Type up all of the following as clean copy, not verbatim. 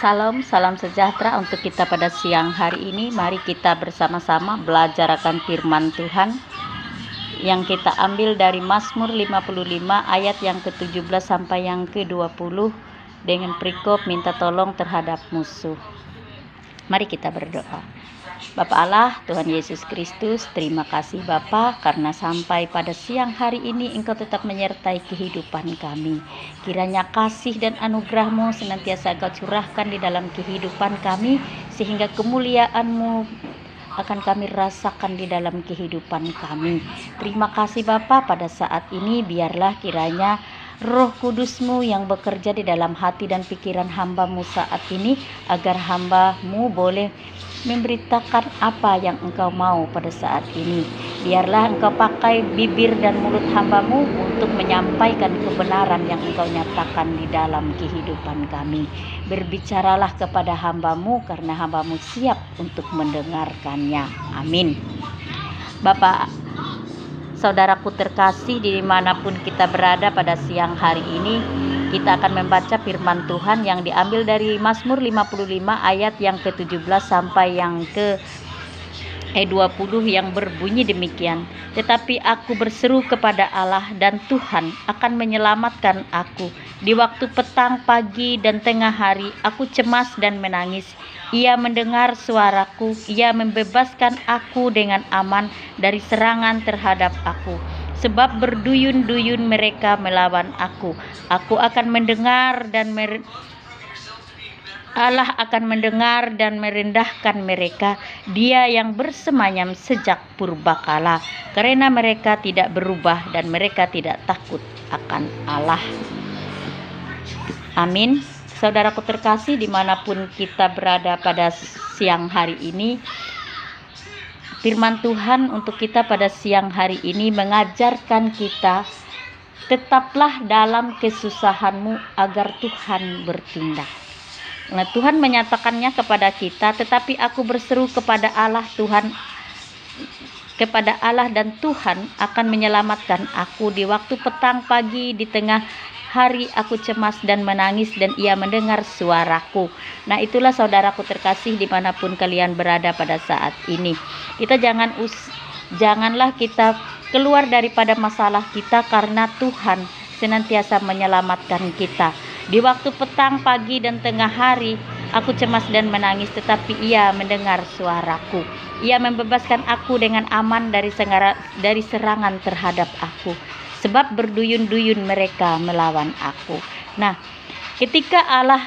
Salam sejahtera untuk kita pada siang hari ini. Mari kita bersama-sama belajar akan firman Tuhan yang kita ambil dari Mazmur 55 ayat yang ke-17 sampai yang ke-20 dengan perikop minta tolong terhadap musuh. Mari kita berdoa. Bapa Allah, Tuhan Yesus Kristus, terima kasih Bapa karena sampai pada siang hari ini Engkau tetap menyertai kehidupan kami. Kiranya kasih dan anugerah-Mu senantiasa Engkau curahkan di dalam kehidupan kami, sehingga kemuliaan-Mu akan kami rasakan di dalam kehidupan kami. Terima kasih Bapa, pada saat ini biarlah kiranya Roh Kudus-Mu yang bekerja di dalam hati dan pikiran hamba-Mu saat ini, agar hamba-Mu boleh memberitakan apa yang Engkau mau pada saat ini. Biarlah Engkau pakai bibir dan mulut hamba-Mu untuk menyampaikan kebenaran yang Engkau nyatakan di dalam kehidupan kami. Berbicaralah kepada hamba-Mu karena hamba-Mu siap untuk mendengarkannya. Amin. Bapak, saudaraku terkasih, dimanapun kita berada pada siang hari ini, kita akan membaca firman Tuhan yang diambil dari Mazmur 55 ayat yang ke-17 sampai yang ke-20 yang berbunyi demikian. Tetapi aku berseru kepada Allah dan Tuhan akan menyelamatkan aku. Di waktu petang, pagi, dan tengah hari aku cemas dan menangis. Ia mendengar suaraku, ia membebaskan aku dengan aman dari serangan terhadap aku. Sebab berduyun-duyun mereka melawan aku. Aku akan mendengar dan Allah akan mendengar dan merendahkan mereka. Dia yang bersemayam sejak purbakala, karena mereka tidak berubah dan mereka tidak takut akan Allah. Amin. Saudaraku terkasih, dimanapun kita berada pada siang hari ini, firman Tuhan untuk kita pada siang hari ini mengajarkan kita, tetaplah dalam kesusahanmu agar Tuhan bertindak. Nah, Tuhan menyatakannya kepada kita, tetapi aku berseru kepada Allah dan Tuhan akan menyelamatkan aku. Di waktu petang, pagi, di tengah hari aku cemas dan menangis, dan ia mendengar suaraku. Nah, itulah saudaraku terkasih dimanapun kalian berada pada saat ini. Kita janganlah kita keluar daripada masalah kita, karena Tuhan senantiasa menyelamatkan kita. Di waktu petang, pagi, dan tengah hari aku cemas dan menangis, tetapi ia mendengar suaraku. Ia membebaskan aku dengan aman dari serangan terhadap aku. Sebab berduyun-duyun mereka melawan aku. Nah, ketika Allah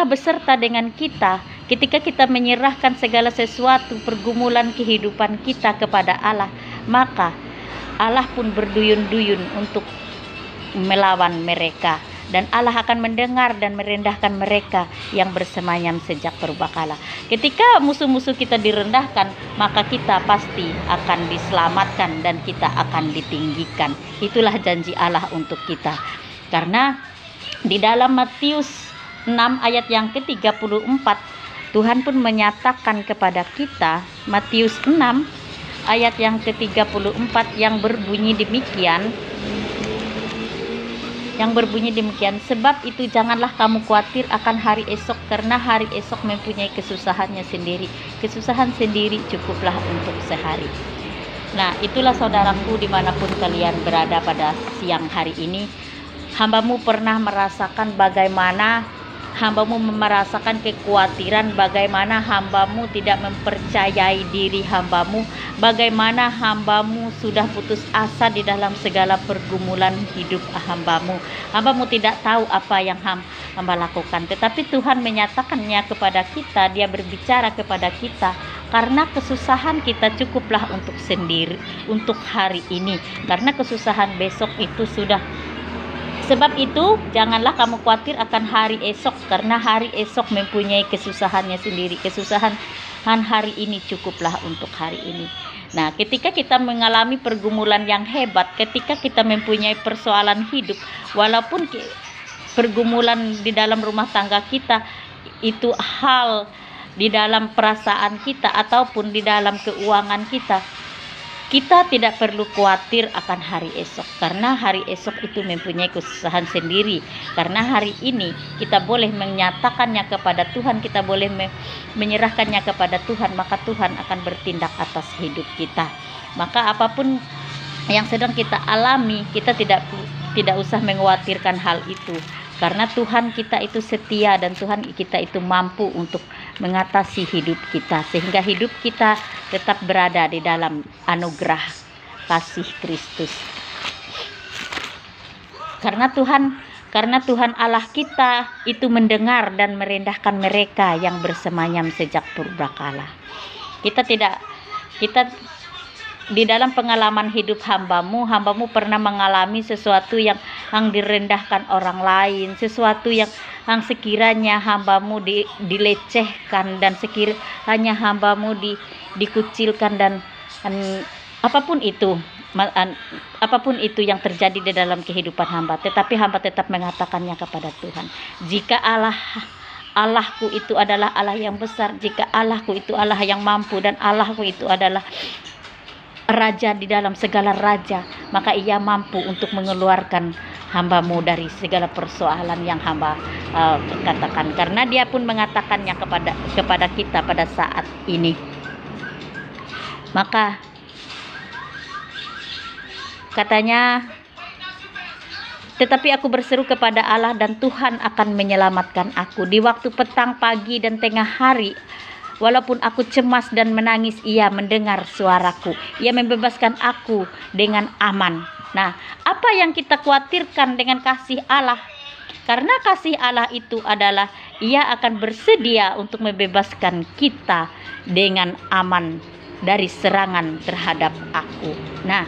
beserta dengan kita, ketika kita menyerahkan segala sesuatu pergumulan kehidupan kita kepada Allah, maka Allah pun berduyun-duyun untuk melawan mereka. Dan Allah akan mendengar dan merendahkan mereka yang bersemayam sejak purbakala. Ketika musuh-musuh kita direndahkan, maka kita pasti akan diselamatkan dan kita akan ditinggikan. Itulah janji Allah untuk kita. Karena di dalam Matius 6 ayat yang ke-34, Tuhan pun menyatakan kepada kita, Matius 6 ayat yang ke-34 yang berbunyi demikian. Sebab itu janganlah kamu khawatir akan hari esok, karena hari esok mempunyai kesusahannya sendiri. Kesusahan sendiri cukuplah untuk sehari. Nah, itulah saudaraku dimanapun kalian berada pada siang hari ini. Hamba-Mu pernah merasakan bagaimana hamba-Mu merasakan kekhawatiran, bagaimana hamba-Mu tidak mempercayai diri hamba-Mu, bagaimana hamba-Mu sudah putus asa di dalam segala pergumulan hidup hamba-Mu. Hamba-Mu tidak tahu apa yang hamba lakukan, tetapi Tuhan menyatakannya kepada kita. Dia berbicara kepada kita, karena kesusahan kita cukuplah untuk sendiri, untuk hari ini, karena kesusahan besok itu sudah. Sebab itu janganlah kamu khawatir akan hari esok, karena hari esok mempunyai kesusahannya sendiri. Kesusahan hari ini cukuplah untuk hari ini. Nah, ketika kita mengalami pergumulan yang hebat, ketika kita mempunyai persoalan hidup, walaupun pergumulan di dalam rumah tangga kita itu hal di dalam perasaan kita ataupun di dalam keuangan kita, kita tidak perlu khawatir akan hari esok, karena hari esok itu mempunyai kesusahan sendiri. Karena hari ini kita boleh menyatakannya kepada Tuhan, kita boleh menyerahkannya kepada Tuhan, maka Tuhan akan bertindak atas hidup kita. Maka apapun yang sedang kita alami, kita tidak usah mengkhawatirkan hal itu, karena Tuhan kita itu setia dan Tuhan kita itu mampu untuk mengatasi hidup kita, sehingga hidup kita tetap berada di dalam anugerah kasih Kristus. Karena Tuhan Allah kita itu mendengar dan merendahkan mereka yang bersemayam sejak purbakala. Kita di dalam pengalaman hidup hambamu pernah mengalami sesuatu yang direndahkan orang lain, sesuatu yang sekiranya hambamu dilecehkan, dan sekiranya hambamu dikucilkan, dan apapun itu yang terjadi di dalam kehidupan hamba, tetapi hamba tetap mengatakannya kepada Tuhan. Jika Allahku itu adalah Allah yang besar, jika Allahku itu Allah yang mampu, dan Allahku itu adalah Raja di dalam segala raja, maka Ia mampu untuk mengeluarkan hambamu dari segala persoalan yang hamba katakan, karena Dia pun mengatakannya kepada kita pada saat ini. Maka katanya, tetapi aku berseru kepada Allah dan Tuhan akan menyelamatkan aku. Di waktu petang, pagi, dan tengah hari, walaupun aku cemas dan menangis, Ia mendengar suaraku. Ia membebaskan aku dengan aman. Nah, apa yang kita khawatirkan dengan kasih Allah? Karena kasih Allah itu adalah Ia akan bersedia untuk membebaskan kita dengan aman dari serangan terhadap aku. Nah,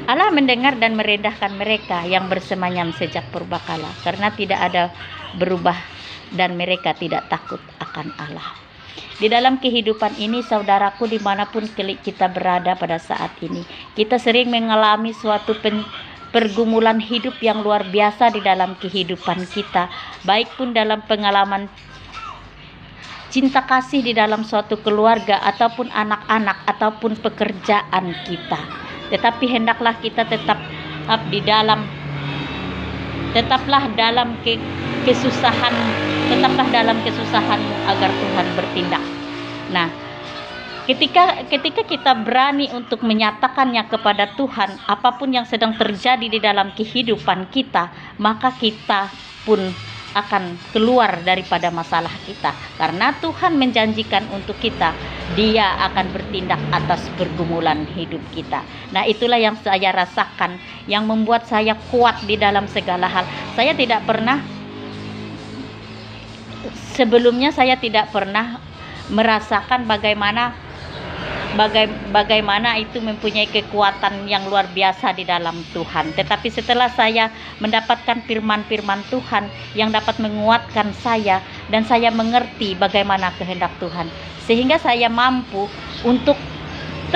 Allah mendengar dan merendahkan mereka yang bersemayam sejak purbakala, karena tidak ada berubah dan mereka tidak takut akan Allah. Di dalam kehidupan ini, saudaraku, dimanapun kita berada pada saat ini, kita sering mengalami suatu pergumulan hidup yang luar biasa di dalam kehidupan kita, baik pun dalam pengalaman cinta kasih di dalam suatu keluarga, ataupun anak-anak, ataupun pekerjaan kita. Tetapi hendaklah kita tetaplah dalam kesusahanmu agar Tuhan bertindak. Nah, ketika kita berani untuk menyatakannya kepada Tuhan, apapun yang sedang terjadi di dalam kehidupan kita, maka kita pun akan keluar daripada masalah kita, karena Tuhan menjanjikan untuk kita, Dia akan bertindak atas pergumulan hidup kita. Nah, itulah yang saya rasakan, yang membuat saya kuat di dalam segala hal. Sebelumnya saya tidak pernah merasakan bagaimana itu mempunyai kekuatan yang luar biasa di dalam Tuhan. Tetapi setelah saya mendapatkan firman-firman Tuhan yang dapat menguatkan saya, dan saya mengerti bagaimana kehendak Tuhan, sehingga saya mampu untuk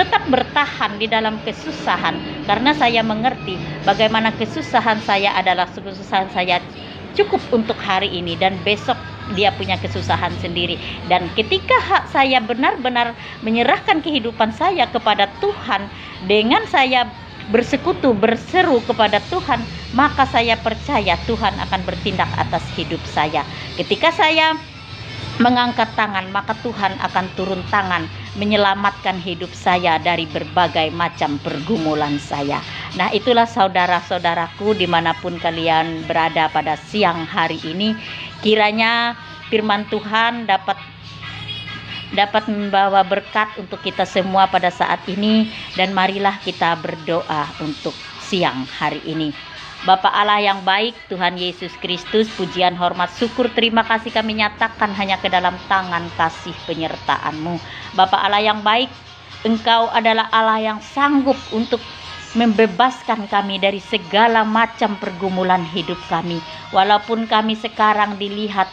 tetap bertahan di dalam kesusahan, karena saya mengerti bagaimana kesusahan saya cukup untuk hari ini, dan besok Dia punya kesusahan sendiri. Dan ketika saya benar-benar menyerahkan kehidupan saya kepada Tuhan, dengan saya berseru kepada Tuhan, maka saya percaya Tuhan akan bertindak atas hidup saya. Ketika saya mengangkat tangan, maka Tuhan akan turun tangan menyelamatkan hidup saya dari berbagai macam pergumulan saya. Nah, itulah saudara-saudaraku, dimanapun kalian berada pada siang hari ini, kiranya firman Tuhan dapat membawa berkat untuk kita semua pada saat ini. Dan marilah kita berdoa untuk siang hari ini. Bapa Allah yang baik, Tuhan Yesus Kristus, pujian, hormat, syukur, terima kasih kami nyatakan hanya ke dalam tangan kasih penyertaan-Mu. Bapa Allah yang baik, Engkau adalah Allah yang sanggup untuk membebaskan kami dari segala macam pergumulan hidup kami. Walaupun kami sekarang dilihat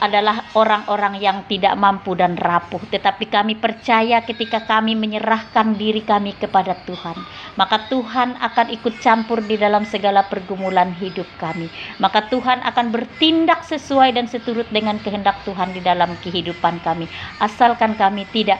adalah orang-orang yang tidak mampu dan rapuh, tetapi kami percaya ketika kami menyerahkan diri kami kepada Tuhan, maka Tuhan akan ikut campur di dalam segala pergumulan hidup kami. Maka Tuhan akan bertindak sesuai dan seturut dengan kehendak Tuhan di dalam kehidupan kami, asalkan kami tidak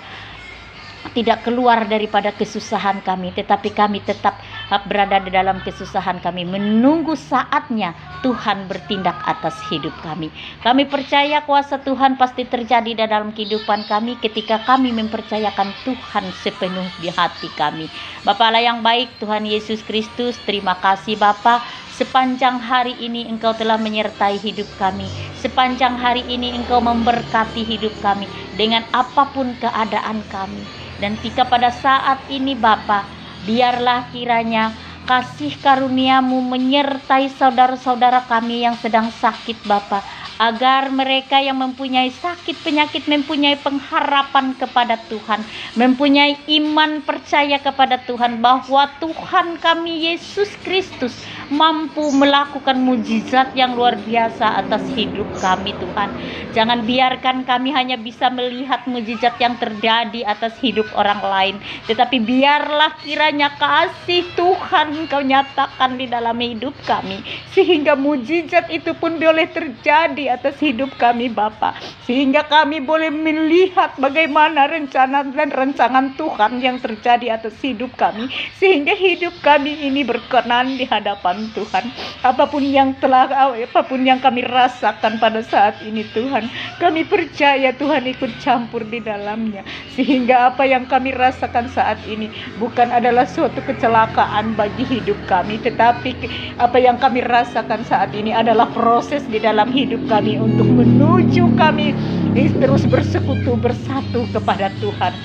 tidak keluar daripada kesusahan kami, tetapi kami tetap berada di dalam kesusahan kami, menunggu saatnya Tuhan bertindak atas hidup kami. Kami percaya kuasa Tuhan pasti terjadi di dalam kehidupan kami ketika kami mempercayakan Tuhan sepenuh di hati kami. Bapa Allah yang baik, Tuhan Yesus Kristus, terima kasih Bapa. Sepanjang hari ini Engkau telah menyertai hidup kami. Sepanjang hari ini Engkau memberkati hidup kami dengan apapun keadaan kami. Dan jika pada saat ini Bapa, biarlah kiranya kasih karunia-Mu menyertai saudara-saudara kami yang sedang sakit Bapa, agar mereka yang mempunyai sakit penyakit mempunyai pengharapan kepada Tuhan, mempunyai iman percaya kepada Tuhan bahwa Tuhan kami Yesus Kristus mampu melakukan mujizat yang luar biasa atas hidup kami Tuhan. Jangan biarkan kami hanya bisa melihat mujizat yang terjadi atas hidup orang lain, tetapi biarlah kiranya kasih Tuhan Engkau nyatakan di dalam hidup kami, sehingga mujizat itu pun boleh terjadi atas hidup kami Bapa, sehingga kami boleh melihat bagaimana rencana dan rancangan Tuhan yang terjadi atas hidup kami, sehingga hidup kami ini berkenan di hadapan Tuhan. Apapun yang kami rasakan pada saat ini Tuhan, kami percaya Tuhan ikut campur di dalamnya, sehingga apa yang kami rasakan saat ini bukan adalah suatu kecelakaan bagi hidup kami, tetapi apa yang kami rasakan saat ini adalah proses di dalam hidup kami untuk menuju kami terus bersekutu bersatu kepada Tuhan.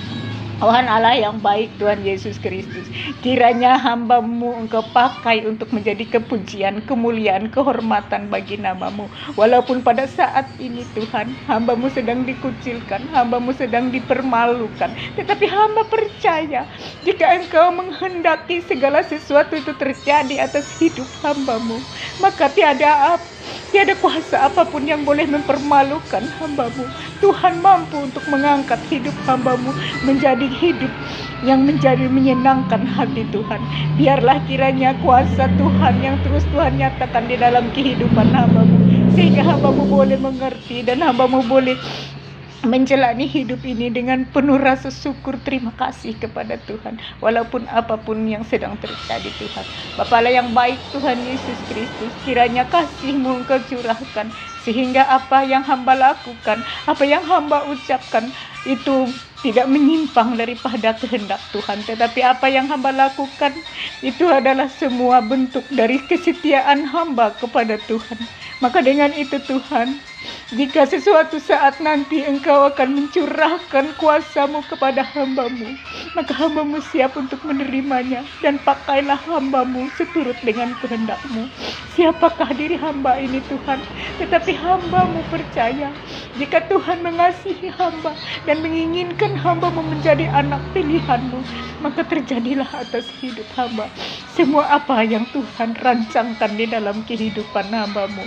Tuhan Allah yang baik, Tuhan Yesus Kristus, kiranya hamba-Mu Engkau pakai untuk menjadi kepujian, kemuliaan, kehormatan bagi nama-Mu. Walaupun pada saat ini Tuhan, hamba-Mu sedang dikucilkan, hamba-Mu sedang dipermalukan, tetapi hamba percaya jika Engkau menghendaki segala sesuatu itu terjadi atas hidup hamba-Mu, maka tiada kuasa apapun yang boleh mempermalukan hamba-Mu. Tuhan mampu untuk mengangkat hidup hamba-Mu menjadi hidup yang menjadi menyenangkan hati Tuhan. Biarlah kiranya kuasa Tuhan yang terus Tuhan nyatakan di dalam kehidupan hamba-Mu, sehingga hamba-Mu boleh mengerti dan hamba-Mu boleh menjalani hidup ini dengan penuh rasa syukur terima kasih kepada Tuhan, walaupun apapun yang sedang terjadi Tuhan. Bapa Allah yang baik, Tuhan Yesus Kristus, kiranya kasih-Mu Engkau curahkan, sehingga apa yang hamba lakukan, apa yang hamba ucapkan itu tidak menyimpang daripada kehendak Tuhan, tetapi apa yang hamba lakukan itu adalah semua bentuk dari kesetiaan hamba kepada Tuhan. Maka dengan itu Tuhan, jika sesuatu saat nanti Engkau akan mencurahkan kuasa-Mu kepada hamba-Mu, maka hamba-Mu siap untuk menerimanya, dan pakailah hamba-Mu seturut dengan kehendak-Mu. Siapakah diri hamba ini Tuhan? Tetapi hamba-Mu percaya jika Tuhan mengasihi hamba dan menginginkan hamba-Mu menjadi anak pilihan-Mu, maka terjadilah atas hidup hamba semua apa yang Tuhan rancangkan di dalam kehidupan hamba-Mu.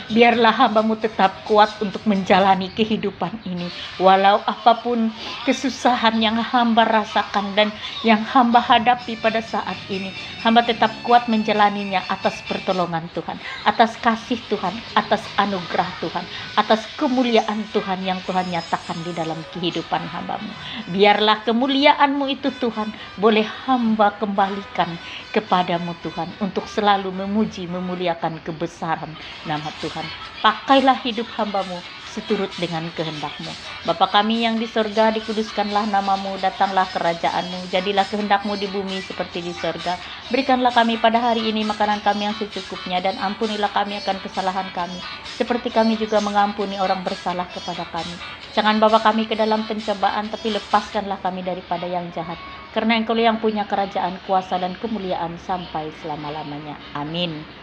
Biarlah hamba-Mu tetap kuat untuk menjalani kehidupan ini, walau apapun kesusahan yang hamba rasakan dan yang hamba hadapi pada saat ini, hamba tetap kuat menjalaninya atas pertolongan Tuhan, atas kasih Tuhan, atas anugerah Tuhan, atas kemuliaan Tuhan yang Tuhan nyatakan di dalam kehidupan hamba-Mu. Biarlah kemuliaan-Mu itu Tuhan boleh hamba kembalikan kepadamu Tuhan, untuk selalu memuji memuliakan kebesaran nama Tuhan. Pakailah hidup hamba-Mu seturut dengan kehendak-Mu. Bapa kami yang di sorga, dikuduskanlah nama-Mu, datanglah kerajaan-Mu, jadilah kehendak-Mu di bumi seperti di sorga. Berikanlah kami pada hari ini makanan kami yang secukupnya, dan ampunilah kami akan kesalahan kami, seperti kami juga mengampuni orang bersalah kepada kami. Jangan bawa kami ke dalam pencobaan, tapi lepaskanlah kami daripada yang jahat. Karena Engkau yang punya kerajaan, kuasa, dan kemuliaan sampai selama-lamanya. Amin.